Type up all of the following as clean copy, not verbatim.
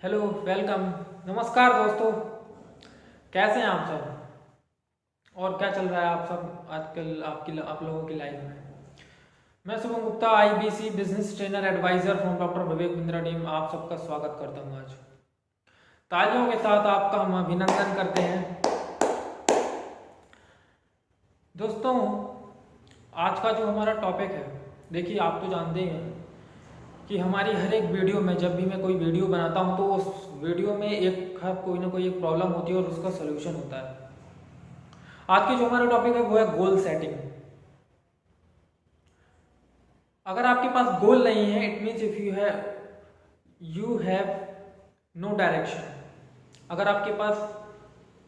Hello, welcome, नमस्कार दोस्तों। कैसे हैं आप सब और क्या चल रहा है आप सब आजकल आप लोगों की लाइफ में। मैं Shubham Gupta, IBC business trainer adviser from doctor Vivek Bindra team, आप सबका स्वागत करता हूं। आज तालियों के साथ आपका हम अभिनंदन करते हैं। दोस्तों, आज का जो हमारा टॉपिक है, देखिए आप तो जानते हैं कि हमारी हर एक वीडियो में, जब भी मैं कोई वीडियो बनाता हूं तो उस वीडियो में हर कोई ना कोई एक प्रॉब्लम होती है और उसका सोल्यूशन होता है। आज की जो हमारा टॉपिक है वो है गोल सेटिंग। अगर आपके पास गोल नहीं है, it means if you have no direction. अगर आपके पास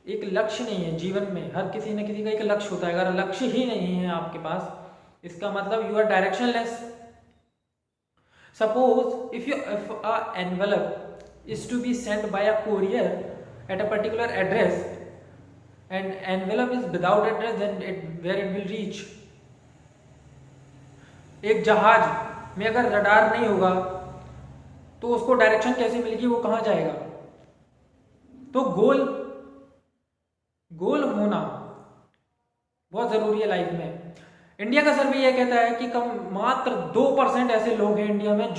एक लक्ष्य नहीं है जीवन में, हर किसी न किसी का एक लक्ष्य होता है, अगर लक्ष्य ही नहीं है आपके पास, इसका मतलब you are directionless. Suppose if a envelope is to be sent by a courier at a particular address and envelope is without address, then where it will reach? एक जहाज में अगर रडार नहीं होगा तो उसको डायरेक्शन कैसे मिलेगी, वो कहाँ जाएगा। तो गोल गोल होना बहुत जरूरी है लाइफ में। इंडिया का सर्वे यह कहता है कि मात्र 2% ऐसे लोग हैं इंडिया में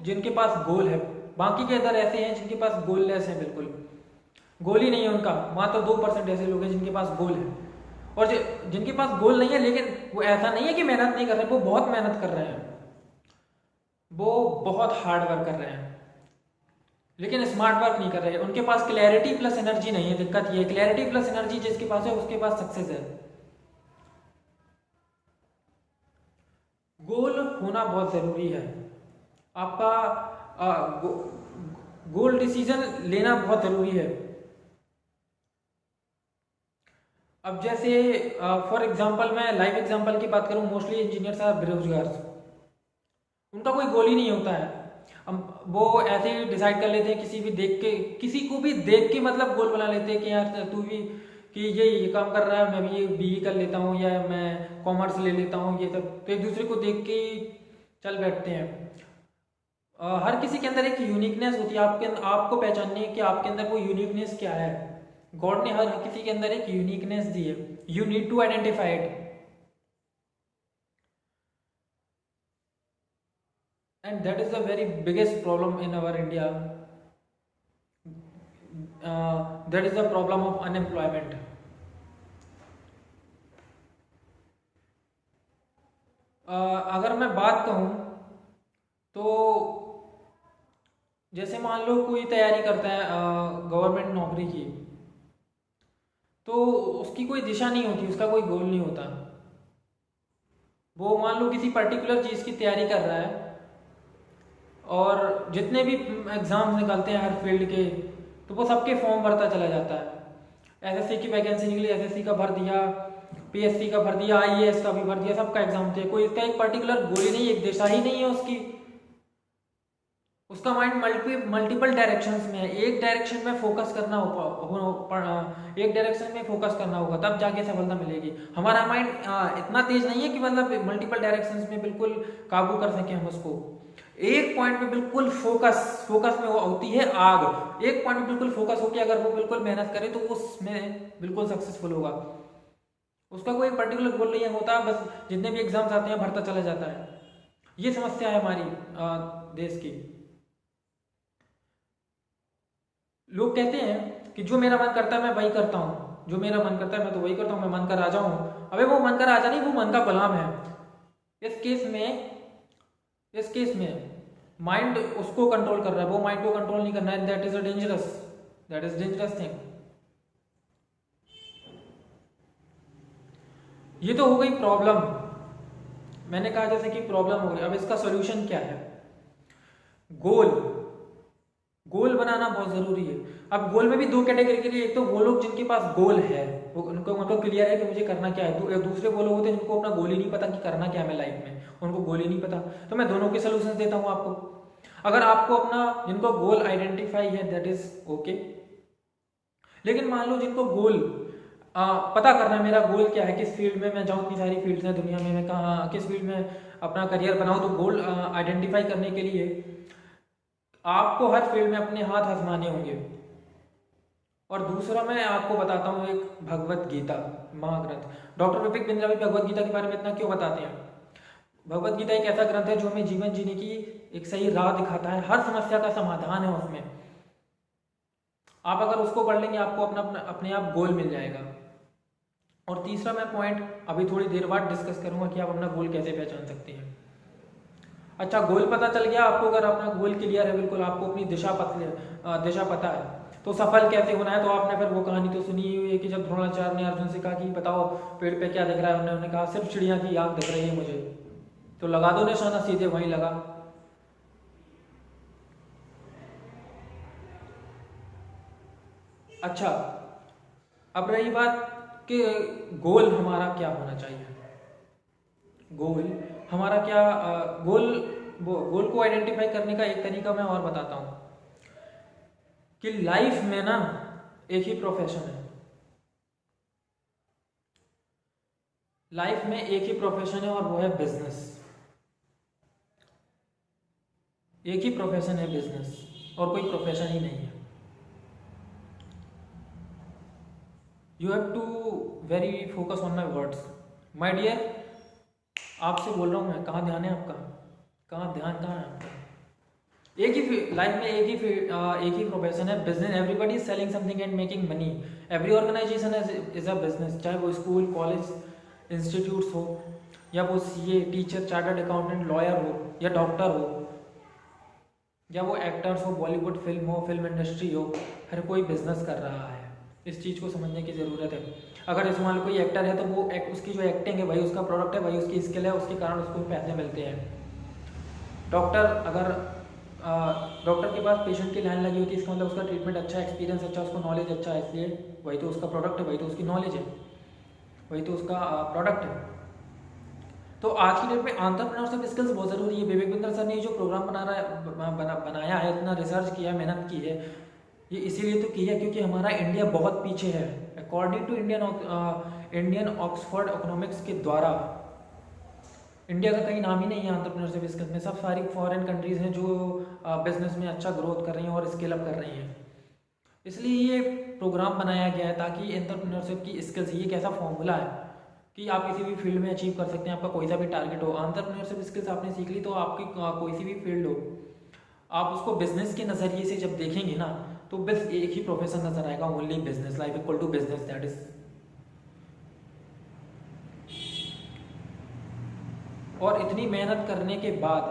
जिनके पास गोल है। बाकी के इधर ऐसे हैं जिनके पास गोललेस है, बिल्कुल गोल ही नहीं है उनका। मात्र 2% ऐसे लोग हैं जिनके पास गोल है। और जिनके पास गोल नहीं है, लेकिन वो ऐसा नहीं है कि मेहनत नहीं कर रहे, वो बहुत मेहनत कर रहे हैं, वो बहुत हार्ड वर्क कर रहे हैं, लेकिन स्मार्ट वर्क नहीं कर रहे। उनके पास क्लैरिटी प्लस एनर्जी नहीं है। दिक्कत ये है, क्लैरिटी प्लस एनर्जी जिसके पास है उसके पास सक्सेस है। गोल होना बहुत ज़रूरी है। आपका गोल डिसीजन लेना बहुत ज़रूरी है। अब जैसे फॉर एग्जांपल, मैं लाइव एग्जांपल की बात करूं, मोस्टली इंजीनियर्स आर बेरोजगार। उनका कोई गोल ही नहीं होता है। वो ऐसे ही डिसाइड कर लेते हैं, किसी को भी देख के मतलब गोल बना लेते हैं कि यार तू भी कि ये काम कर रहा है, मैं भी ये बीई कर लेता हूँ या मैं कॉमर्स ले लेता हूँ, ये सब। तो एक दूसरे को देख के चल बैठते हैं। हर किसी के अंदर एक यूनिकनेस होती है। आपको पहचाननी है कि आपके अंदर वो यूनिकनेस क्या है। गॉड ने हर किसी के अंदर एक यूनिकनेस दी है। You need to identify it, and that is the very biggest problem in our India. That is the problem of unemployment. अगर मैं बात कहूँ तो जैसे मान लो कोई तैयारी करता है गवर्नमेंट नौकरी की, तो उसकी कोई दिशा नहीं होती, उसका कोई गोल नहीं होता। वो मान लो किसी पर्टिकुलर चीज़ की तैयारी कर रहा है और जितने भी एग्ज़ाम्स निकलते हैं हर फील्ड के, तो वो सबके फॉर्म भरता चला जाता है। एसएससी की वैकेंसी निकली, एसएससी का भर दिया, पीएससी का भर दिया, आईएएस का भी भर दिया, सबका एग्जाम थे। कोई इसका एक पर्टिकुलर गोल ही नहीं, एक दिशा ही नहीं है उसकी। उसका माइंड मल्टीपल डायरेक्शंस में है। एक डायरेक्शन में फोकस करना होगा, तब जाके सफलता मिलेगी। हमारा माइंड इतना तेज नहीं है कि मतलब मल्टीपल डायरेक्शंस में बिल्कुल काबू कर सके हम उसको। एक पॉइंट पे बिल्कुल फोकस में वो होती है आग। एक पॉइंट पे बिल्कुल फोकस होकर अगर वो बिल्कुल मेहनत करे तो उसमें बिल्कुल सक्सेसफुल होगा। उसका कोई पर्टिकुलर गोल नहीं होता, बस जितने भी एग्जाम्स आते हैं भरता चला जाता है। ये समस्या है हमारी देश की। लोग कहते हैं कि जो मेरा मन करता है मैं वही करता हूँ, जो मेरा मन करता है मैं तो वही करता हूँ, मैं मन का राजा हूँ। अबे वो मन का राजा नहीं, वो मन का गुलाम है। इस केस में माइंड उसको कंट्रोल कर रहा है, वो माइंड को कंट्रोल नहीं करना है। That is dangerous thing. ये तो हो गई प्रॉब्लम। मैंने कहा जैसे कि प्रॉब्लम हो गई। अब इसका सॉल्यूशन क्या है? गोल बनाना बहुत जरूरी है। अब गोल में भी दो कैटेगरी के लिए, एक तो वो लोग जिनके पास गोल है, वो उनको मतलब क्लियर है कि मुझे करना क्या है। तो दूसरे वो लोग होते हैं जिनको अपना गोल ही नहीं पता कि करना क्या है मैं लाइफ में, उनको गोल ही नहीं पता। तो मैं दोनों के सोल्यूशन देता हूँ आपको। अगर आपको अपना जिनको गोल आइडेंटिफाई है, दैट इज ओके। लेकिन मान लो जिनको गोल पता करना है, मेरा गोल क्या है, किस फील्ड में मैं जाऊँ, इतनी सारी फील्ड्स हैं दुनिया में, मैं कहाँ किस फील्ड में अपना करियर बनाऊँ। तो गोल आइडेंटिफाई करने के लिए आपको हर फील्ड में अपने हाथ आजमाने होंगे। और दूसरा मैं आपको बताता हूँ एक भगवत गीता महाग्रंथ। डॉक्टर विपिन बिंद्रा भी भगवत गीता के बारे में इतना क्यों बताते हैं? भगवत गीता एक ऐसा ग्रंथ है जो हमें जीवन जीने की एक सही राह दिखाता है, हर समस्या का समाधान है उसमें। आप अगर उसको पढ़ लेंगे आपको अपने आप गोल मिल जाएगा। और तीसरा मैं पॉइंट अभी थोड़ी देर बाद डिस्कस करूंगा कि आप अपना गोल कैसे पहचान सकते हैं। अच्छा, गोल पता चल गया आपको, अगर अपना गोल क्लियर है बिल्कुल, आपको अपनी दिशा पता है, तो सफल कैसे होना है। तो आपने फिर वो कहानी तो सुनी हुई है कि जब द्रोणाचार्य ने अर्जुन से कहा कि बताओ पेड़ पे क्या दिख रहा है, उन्होंने कहा सिर्फ चिड़िया की आंख दिख रही है मुझे। तो लगा दो निशाना, सीधे वहीं लगा। अच्छा, अब रही बात कि गोल हमारा क्या होना चाहिए। गोल हमारा क्या गोल को आइडेंटिफाई करने का एक तरीका मैं और बताता हूं कि लाइफ में ना एक ही प्रोफेशन है। लाइफ में एक ही प्रोफेशन है और वो है बिजनेस। एक ही प्रोफेशन है बिजनेस, और कोई प्रोफेशन ही नहीं है। You have to very focus on my words my dear. आपसे बोल रहा हूँ मैं, कहाँ ध्यान है आपका? कहाँ है आपका? एक ही लाइफ में एक ही प्रोफेशन है business. Everybody is selling something and making money. Every organisation is a business, चाहे वो स्कूल, कॉलेज, इंस्टीट्यूट्स हो, या वो CA, teacher, chartered accountant, lawyer हो, या डॉक्टर हो, या वो एक्टर्स हो, बॉलीवुड फिल्म हो, फिल्म इंडस्ट्री हो, हर कोई बिजनेस कर रहा है। इस चीज़ को समझने की ज़रूरत है। अगर इस मान लो कोई एक्टर है तो वो उसकी जो एक्टिंग है वही उसका प्रोडक्ट है, वही उसकी स्किल है, उसके कारण उसको पैसे मिलते हैं। डॉक्टर के पास पेशेंट की लाइन लगी होती है, इसका मतलब उसका ट्रीटमेंट अच्छा, एक्सपीरियंस अच्छा, उसको नॉलेज अच्छा है, इसलिए वही तो उसका प्रोडक्ट है, वही तो उसकी नॉलेज है, वही तो उसका प्रोडक्ट है। तो आज की डेट में एंटरप्रेन्योरशिप स्किल्स बहुत ज़रूरी है। विवेक बिंद्रा सर ने जो प्रोग्राम बनाया है, इतना रिसर्च किया, मेहनत की है, ये इसीलिए तो की है क्योंकि हमारा इंडिया बहुत पीछे है। According to Indian Oxford economics के द्वारा इंडिया का कहीं नाम ही नहीं है एंटरप्रेन्योरशिप स्किल्स में। सब सारी फॉरेन कंट्रीज हैं जो बिजनेस में अच्छा ग्रोथ कर रही हैं और स्केल अप कर रही हैं। इसलिए ये प्रोग्राम बनाया गया है ताकि एंटरप्रेन्योरशिप की स्किल्स, ये एक ऐसा फॉर्मूला है कि आप किसी भी फील्ड में अचीव कर सकते हैं। आपका कोई सा भी टारगेट हो, एंटरप्रेन्योरशिप स्किल्स आपने सीख ली तो आपकी कोई सी भी फील्ड हो, आप उसको बिजनेस के नज़रिए से जब देखेंगे ना तो बस एक ही प्रोफेशन नजर आएगा, only business. Life equal to business, that is. और इतनी मेहनत करने के बाद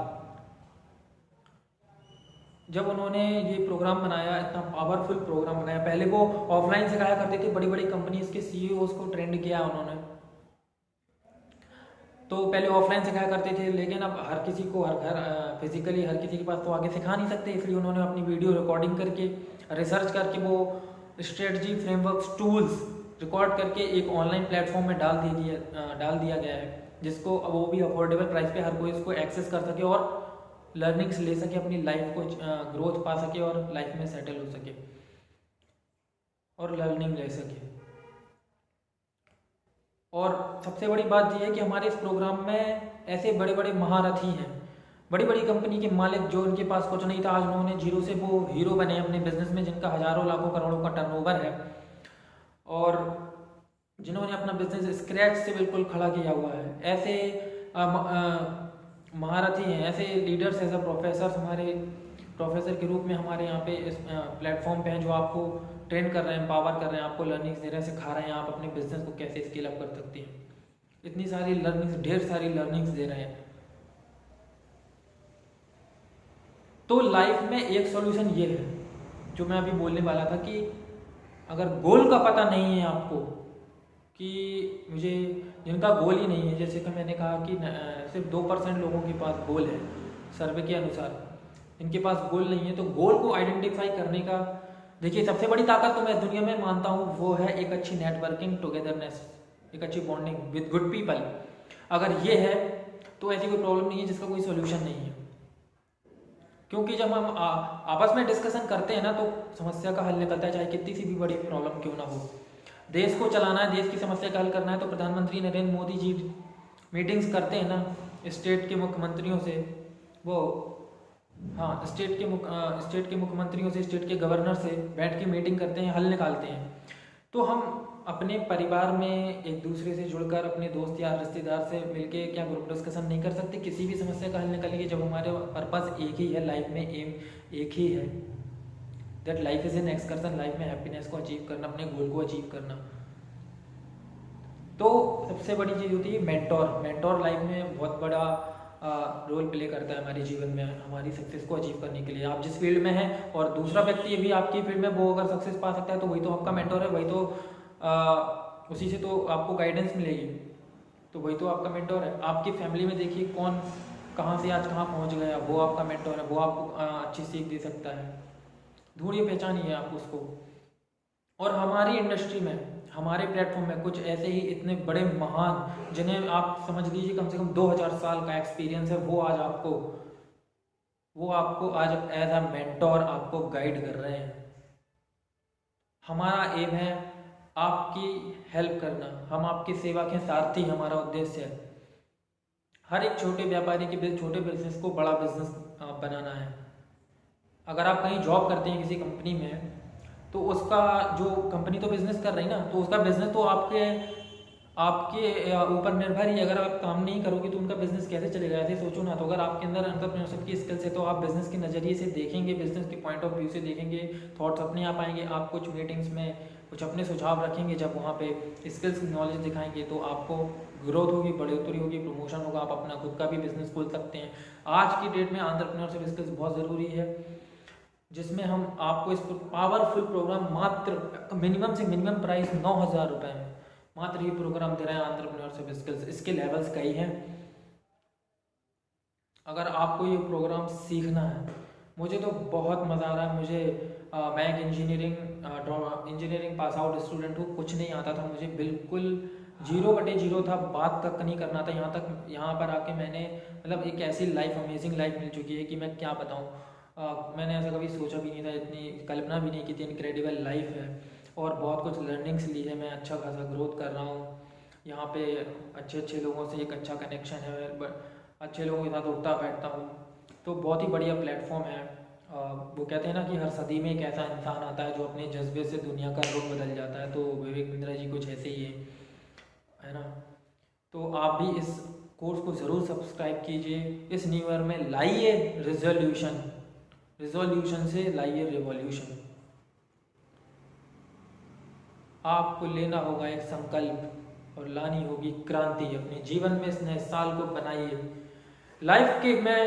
जब उन्होंने ये प्रोग्राम बनाया, इतना पावरफुल प्रोग्राम बनाया, पहले वो ऑफलाइन सिखाया करते थे, बड़ी बड़ी कंपनीज के सीईओज को ट्रेंड किया उन्होंने। तो पहले ऑफलाइन सिखाया करते थे, लेकिन अब हर किसी को फिजिकली हर किसी के पास तो आगे सिखा नहीं सकते, इसलिए उन्होंने अपनी वीडियो रिकॉर्डिंग करके, रिसर्च करके, वो स्ट्रेटजी, फ्रेमवर्क्स, टूल्स रिकॉर्ड करके एक ऑनलाइन प्लेटफॉर्म में डाल दिया गया है, जिसको वो भी अफोर्डेबल प्राइस पे हर कोई इसको एक्सेस कर सके और लर्निंग्स ले सके, अपनी लाइफ को ग्रोथ पा सके और लाइफ में सेटल हो सके और लर्निंग ले सके। और सबसे बड़ी बात यह है कि हमारे इस प्रोग्राम में ऐसे बड़े बड़े महारथी हैं, बड़ी बड़ी कंपनी के मालिक, जो उनके पास कुछ नहीं था, आज उन्होंने जीरो से वो हीरो बने अपने बिजनेस में, जिनका हजारों लाखों करोड़ों का टर्नओवर है और जिन्होंने अपना बिजनेस स्क्रैच से बिल्कुल खड़ा किया हुआ है। ऐसे महारथी हैं, ऐसे लीडर्स, ऐसे प्रोफेसर हमारे प्रोफेसर के रूप में हमारे यहाँ पे इस प्लेटफॉर्म पे हैं, जो आपको ट्रेन कर रहे हैं, पावर कर रहे हैं, आपको लर्निंग्स दे रहे हैं, सिखा रहे हैं आप अपने बिजनेस को कैसे स्केल अप कर सकते हैं। इतनी सारी लर्निंग्स, ढेर सारी लर्निंग्स दे रहे हैं। तो लाइफ में एक सॉल्यूशन ये है जो मैं अभी बोलने वाला था कि अगर गोल का पता नहीं है आपको, कि मुझे, जिनका गोल ही नहीं है, जैसे कि मैंने कहा कि सिर्फ 2% लोगों के पास गोल है सर्वे के अनुसार, इनके पास गोल नहीं है, तो गोल को आइडेंटिफाई करने का, देखिए सबसे बड़ी ताकत तो मैं दुनिया में मानता हूँ वो है एक अच्छी नेटवर्किंग, टुगेदरनेस, एक अच्छी बॉन्डिंग विद गुड पीपल। अगर ये है तो ऐसी कोई प्रॉब्लम नहीं है जिसका कोई सोल्यूशन नहीं है, क्योंकि जब हम आपस में डिस्कशन करते हैं ना तो समस्या का हल निकलता है, चाहे कितनी सी भी बड़ी प्रॉब्लम क्यों ना हो। देश को चलाना है, देश की समस्या का हल करना है, तो प्रधानमंत्री नरेंद्र मोदी जी मीटिंग्स करते हैं ना स्टेट के मुख्यमंत्रियों से, वो हाँ, स्टेट के मुख्यमंत्रियों से, स्टेट के गवर्नर से बैठ के मीटिंग करते हैं, हल निकालते हैं। तो हम अपने परिवार में एक दूसरे से जुड़कर अपने दोस्त या रिश्तेदार से मिलके क्या ग्रुप डिस्कशन नहीं कर सकते किसी भी समस्या का हल निकालेंगे, जब हमारे पर्पस एक ही है, लाइफ में एम एक ही है, that life is an excursion, life में हैप्पीनेस को अचीव करना, अपने गोल को अचीव करना। तो सबसे बड़ी चीज़ होती है मेंटोर। मेंटोर लाइफ में बहुत बड़ा रोल प्ले करता है हमारे जीवन में, हमारी सक्सेस को अचीव करने के लिए। आप जिस फील्ड में हैं और दूसरा व्यक्ति भी आपकी फील्ड में वो अगर सक्सेस पा सकता है तो वही तो आपका मेंटोर है, वही तो उसी से तो आपको गाइडेंस मिलेगी, तो वही तो आपका मेंटोर है। आपकी फैमिली में देखिए कौन कहाँ से आज कहाँ पहुँच गया, वो आपका मेंटोर है, वो आपको अच्छी सीख दे सकता है। ढूंढिए, पहचानिए आप उसको। और हमारी इंडस्ट्री में, हमारे प्लेटफॉर्म में कुछ ऐसे ही इतने बड़े महान, जिन्हें आप समझ लीजिए कम से कम 2000 साल का एक्सपीरियंस है, वो आपको आज एज अ मेंटोर आपको गाइड कर रहे हैं। हमारा एम है आपकी हेल्प करना, हम आपकी सेवा के सारथी, हमारा उद्देश्य है। हर एक छोटे व्यापारी के छोटे बिजनेस को बड़ा बिजनेस बनाना है। अगर आप कहीं जॉब करते हैं किसी कंपनी में, तो उसका जो कंपनी तो बिजनेस कर रही ना, तो उसका बिजनेस तो आपके ऊपर निर्भर ही। अगर आप काम नहीं करोगे तो उनका बिजनेस कैसे चलेगा, ऐसे सोचो ना। तो अगर आपके अंदर एंटरप्रेन्योरशिप की स्किल्स है तो आप बिजनेस के नज़रिए से देखेंगे, बिजनेस के पॉइंट ऑफ व्यू से देखेंगे, थॉट्स अपने आप आएंगे। आप कुछ मीटिंग्स में कुछ अपने सुझाव रखेंगे, जब वहाँ पे स्किल्स नॉलेज दिखाएंगे तो आपको ग्रोथ होगी, बढ़ोतरी होगी, प्रमोशन होगा, आप अपना खुद का भी बिजनेस खोल सकते हैं। आज की डेट में एंटरप्रेन्योरशिप स्किल्स बहुत ज़रूरी है, जिसमें हम आपको इस पावरफुल प्रोग्राम मात्र मिनिमम से मिनिमम प्राइस 9,000 रुपये में मात्र ये प्रोग्राम दे रहे हैं। एंटरप्रेन्योरशिप स्किल्स, इसके लेवल्स कई हैं। अगर आपको ये प्रोग्राम सीखना है, मुझे तो बहुत मज़ा आ रहा है। मैं एक इंजीनियरिंग पास आउट स्टूडेंट हूँ, कुछ नहीं आता था मुझे, बिल्कुल 0/0 था, बात तक नहीं करना था। यहाँ पर आके मैंने मतलब एक ऐसी लाइफ, अमेजिंग लाइफ मिल चुकी है कि मैं क्या बताऊँ। मैंने ऐसा कभी सोचा भी नहीं था, इतनी कल्पना भी नहीं की थी। इनक्रेडिबल लाइफ है और बहुत कुछ लर्निंग्स ली है। मैं अच्छा खासा ग्रोथ कर रहा हूँ यहाँ पे, अच्छे लोगों से एक अच्छा कनेक्शन है, अच्छे लोगों के साथ उठता बैठता हूँ, तो बहुत ही बढ़िया प्लेटफॉर्म है। वो कहते हैं ना कि हर सदी में एक ऐसा इंसान आता है जो अपने जज्बे से दुनिया का रुख बदल जाता है, तो विवेक बिंद्रा जी कुछ ऐसे ही है ना। तो आप भी इस कोर्स को ज़रूर सब्सक्राइब कीजिए। इस न्यू ईयर में लाइए रिजोल्यूशन से लाइए रिवॉल्यूशन। आपको लेना होगा एक संकल्प और लानी होगी क्रांति। अपने जीवन में इस नए साल को बनाइए। लाइफ के मैं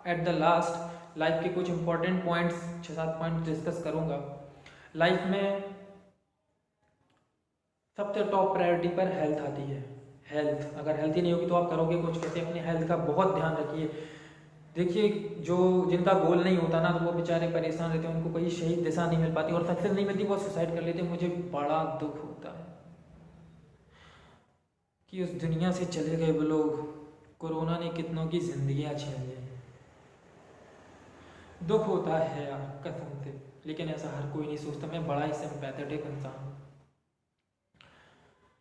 एट द लास्ट लाइफ के कुछ इंपॉर्टेंट पॉइंट्स, 6-7 पॉइंट डिस्कस करूंगा। लाइफ में सबसे टॉप प्रायोरिटी पर हेल्थ आती है। हेल्थ, अगर हेल्थ ही नहीं होगी तो आप करोगे कुछ कैसे। अपने हेल्थ का बहुत ध्यान रखिए। देखिए, जिनका गोल नहीं होता ना, तो वो बेचारे परेशान रहते हैं, उनको कोई सही दिशा नहीं मिल पाती और सक्सेस नहीं मिलती, वो सुसाइड कर लेते हैं। मुझे बड़ा दुख होता है कि उस दुनिया से चले गए वो लोग। कोरोना ने कितनों की जिंदगियां छीन ली। दुख होता है यार कसम से, लेकिन ऐसा हर कोई नहीं सोचता। मैं बड़ा ही सिंपैथेटिक इंसान।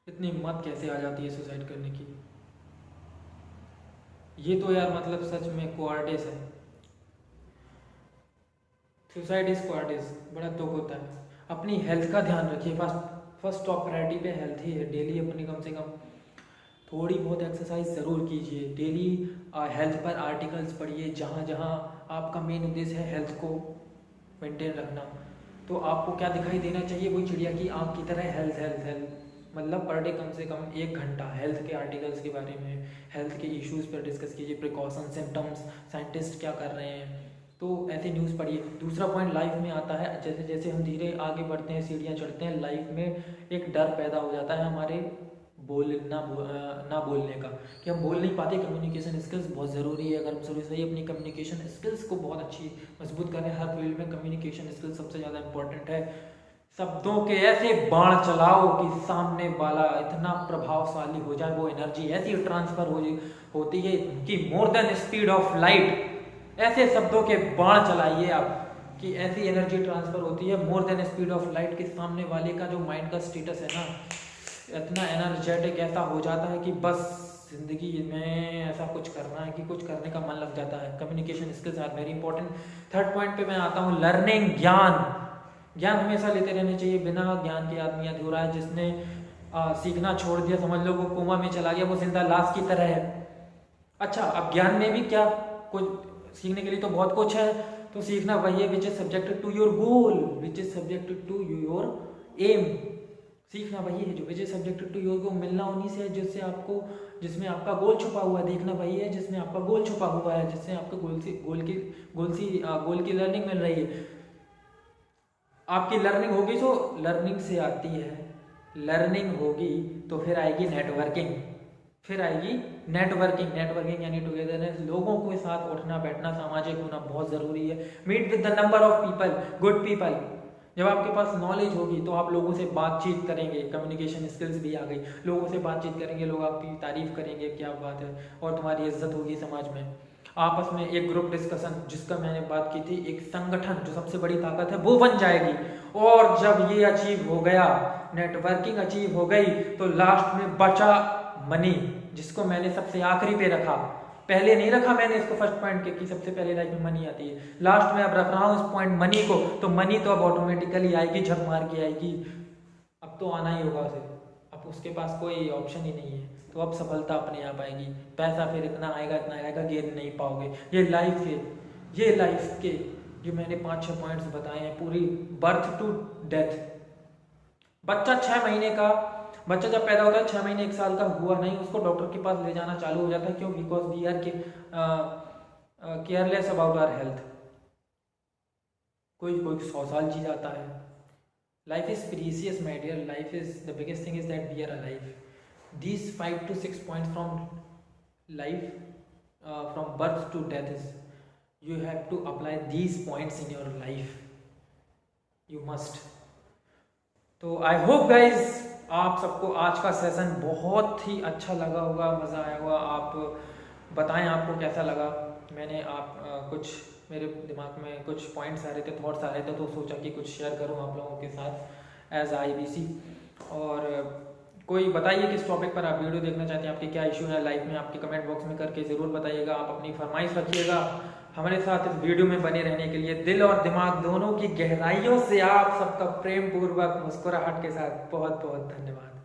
इतनी हिम्मत कैसे आ जाती है सुसाइड करने की। ये तो यार मतलब सच में कोआर्डिस है। Suicide is cowardice. बड़ा दुख होता है। अपनी हेल्थ का ध्यान रखिए। फर्स्ट टॉप प्रायोरिटी पे हेल्थ ही है। डेली अपनी कम से कम थोड़ी बहुत एक्सरसाइज ज़रूर कीजिए। डेली हेल्थ पर आर्टिकल्स पढ़िए, जहाँ जहाँ आपका मेन उद्देश्य है हेल्थ को मेंटेन रखना। तो आपको क्या दिखाई देना चाहिए, वही चिड़िया की आँख की तरह हेल्थ। मतलब पर डे कम से कम 1 घंटा हेल्थ के आर्टिकल्स के बारे में, हेल्थ के इश्यूज़ पर डिस्कस कीजिए। प्रिकॉशन, सिम्टम्स, साइंटिस्ट क्या कर रहे हैं, तो ऐसे न्यूज़ पढ़िए। दूसरा पॉइंट लाइफ में आता है, जैसे जैसे हम धीरे आगे बढ़ते हैं, सीढ़ियाँ चढ़ते हैं, लाइफ में एक डर पैदा हो जाता है हमारे ना बोलने का, कि हम बोल नहीं पाते। कम्युनिकेशन स्किल्स बहुत ज़रूरी है। अगर हम शुरू से ही अपनी कम्युनिकेशन स्किल्स को बहुत अच्छी मजबूत करें, हर फील्ड में कम्युनिकेशन स्किल्स सबसे ज़्यादा इंपॉर्टेंट है। शब्दों के ऐसे बाण चलाओ कि सामने वाला इतना प्रभावशाली हो जाए, वो एनर्जी ऐसी ट्रांसफर होती है कि more than speed of light. ऐसे शब्दों के बाण चलाइए आप कि ऐसी एनर्जी ट्रांसफर होती है more than speed of light, कि सामने वाले का जो माइंड का स्टेटस है ना, इतना एनर्जेटिक ऐसा हो जाता है कि बस ज़िंदगी में ऐसा कुछ करना है कि कुछ करने का मन लग जाता है। Communication skills are very important. Third point पे मैं आता हूँ, लर्निंग, ज्ञान। ज्ञान हमेशा लेते रहने चाहिए, बिना ज्ञान के आदमी अधूरा है। जिसने सीखना छोड़ दिया, समझ लो वो कोमा में चला गया, वो जिंदा लाश की तरह है। अच्छा, अब ज्ञान में भी क्या, कुछ सीखने के लिए तो बहुत कुछ है। तो सीखना वही है which is subjected to your goal, which is subjected to your aim. सीखना वही है जो which is subjected to your goal. मिलना उन्हीं से है जिससे आपको, जिसमें आपका गोल छुपा हुआ है। देखना वही है जिसमें आपका गोल छुपा हुआ है, जिससे आपको गोल की लर्निंग मिल रही है। आपकी लर्निंग होगी तो लर्निंग से आती है, लर्निंग होगी तो फिर आएगी नेटवर्किंग, फिर आएगी नेटवर्किंग। नेटवर्किंग यानी टुगेदरनेस, लोगों के साथ उठना बैठना, सामाजिक होना बहुत ज़रूरी है। Meet with the number of people, good people. जब आपके पास नॉलेज होगी तो आप लोगों से बातचीत करेंगे, कम्युनिकेशन स्किल्स भी आ गई, लोगों से बातचीत करेंगे, लोग आपकी तारीफ करेंगे, क्या बात है, और तुम्हारी इज्जत होगी समाज में। आपस में एक ग्रुप डिस्कशन, जिसका मैंने बात की थी, एक संगठन जो सबसे बड़ी ताकत है वो बन जाएगी। और जब ये अचीव हो गया, नेटवर्किंग अचीव हो गई, तो लास्ट में बचा मनी, जिसको मैंने सबसे आखिरी पे रखा। पहले नहीं रखा मैंने इसको फर्स्ट पॉइंट के कि सबसे पहले लाइफ में मनी आती है, लास्ट में अब रख रहा हूँ इस पॉइंट मनी को। तो मनी तो अब ऑटोमेटिकली आएगी, झक मार के आएगी, अब तो आना ही होगा उसे, अब उसके पास कोई ऑप्शन ही नहीं है। तो अब सफलता अपने आप आएगी। पैसा फिर इतना आएगा गेन नहीं पाओगे। ये लाइफ के जो मैंने 5-6 पॉइंट्स बताए हैं, पूरी बर्थ टू डेथ। बच्चा 6 महीने का, बच्चा जब पैदा होता है 6 महीने 1 साल का हुआ नहीं, उसको डॉक्टर के पास ले जाना चालू हो जाता है। क्यों? Because we are careless about our health. कोई 100 साल जी जाता है। Life is precious my dear, life is the biggest thing is that we are alive. These 5 to 6 points from life, from birth to death is, you have to apply these points in your life, you must. तो I hope guys, आप सबको आज का session बहुत ही अच्छा लगा होगा, मज़ा आया होगा। आप बताएं आपको कैसा लगा। मैंने कुछ मेरे दिमाग में कुछ पॉइंट्स आ रहे थे, थॉट्स आ रहे थे, तो सोचा कि कुछ शेयर करूं आप लोगों के साथ एज IBC। और कोई बताइए किस टॉपिक पर आप वीडियो देखना चाहते हैं, आपके क्या इशू है लाइफ में, आपके कमेंट बॉक्स में करके ज़रूर बताइएगा। आप अपनी फरमाइश रखिएगा। हमारे साथ इस वीडियो में बने रहने के लिए दिल और दिमाग दोनों की गहराइयों से आप सबका प्रेम पूर्वक मुस्कुराहट के साथ बहुत बहुत धन्यवाद।